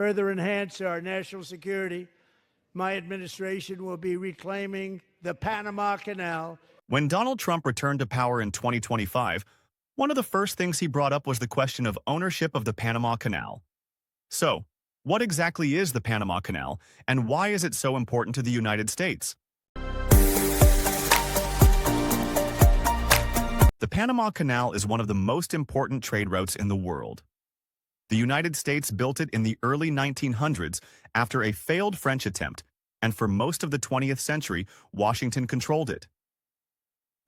further enhance our national security, my administration will be reclaiming the Panama Canal. When Donald Trump returned to power in 2025, one of the first things he brought up was the question of ownership of the Panama Canal. So, what exactly is the Panama Canal, and why is it so important to the United States? The Panama Canal is one of the most important trade routes in the world. The United States built it in the early 1900s after a failed French attempt, and for most of the 20th century, Washington controlled it.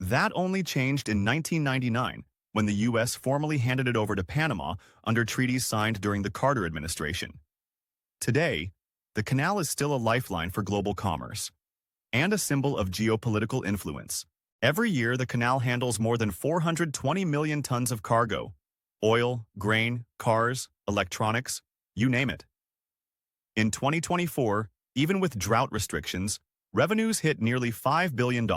That only changed in 1999, when the U.S. formally handed it over to Panama under treaties signed during the Carter administration. Today, the canal is still a lifeline for global commerce and a symbol of geopolitical influence. Every year, the canal handles more than 420 million tons of cargo: oil, grain, cars, electronics, you name it. In 2024, even with drought restrictions, revenues hit nearly $5 billion.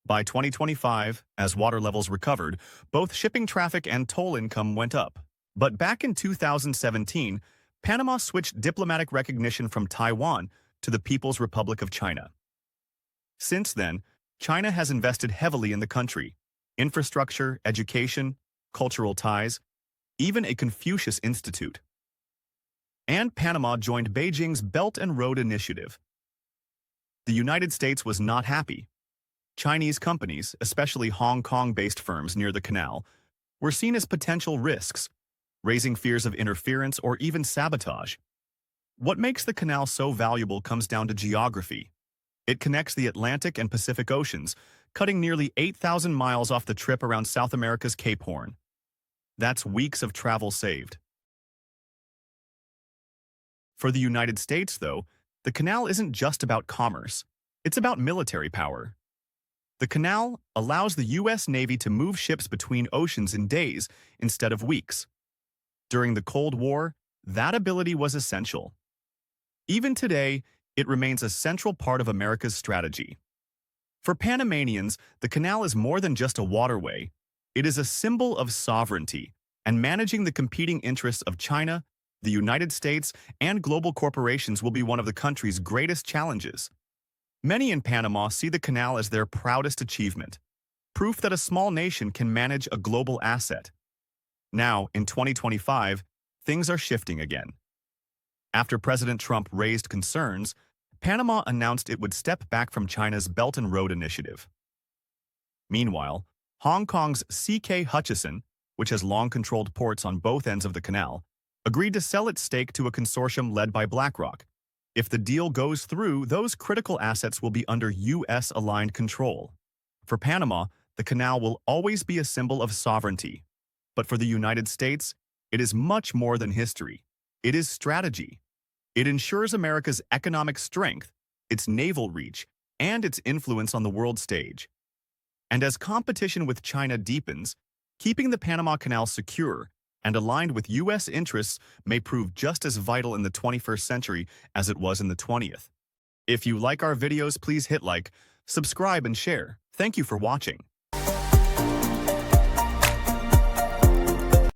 By 2025, as water levels recovered, both shipping traffic and toll income went up. But back in 2017, Panama switched diplomatic recognition from Taiwan to the People's Republic of China. Since then, China has invested heavily in the country: infrastructure, education, cultural ties, even a Confucius Institute. And Panama joined Beijing's Belt and Road Initiative. The United States was not happy. Chinese companies, especially Hong Kong-based firms near the canal, were seen as potential risks, raising fears of interference or even sabotage. What makes the canal so valuable comes down to geography. It connects the Atlantic and Pacific Oceans, cutting nearly 8,000 miles off the trip around South America's Cape Horn. That's weeks of travel saved. For the United States, though, the canal isn't just about commerce. It's about military power. The canal allows the U.S. Navy to move ships between oceans in days instead of weeks. During the Cold War, that ability was essential. Even today, it remains a central part of America's strategy. For Panamanians, the canal is more than just a waterway. It is a symbol of sovereignty and managing the competing interests of China, the United States, and global corporations will be one of the country's greatest challenges. Many in Panama see the canal as their proudest achievement, proof that a small nation can manage a global asset. Now, in 2025, things are shifting again. After President Trump raised concerns, Panama announced it would step back from China's Belt and Road Initiative. Meanwhile, Hong Kong's C.K. Hutchison, which has long controlled ports on both ends of the canal, agreed to sell its stake to a consortium led by BlackRock. If the deal goes through, those critical assets will be under U.S.-aligned control. For Panama, the canal will always be a symbol of sovereignty. But for the United States, it is much more than history. It is strategy. It ensures America's economic strength, its naval reach, and its influence on the world stage. And as competition with China deepens, keeping the Panama Canal secure and aligned with U.S. interests may prove just as vital in the 21st century as it was in the 20th. If you like our videos, please hit like, subscribe, and share. Thank you for watching.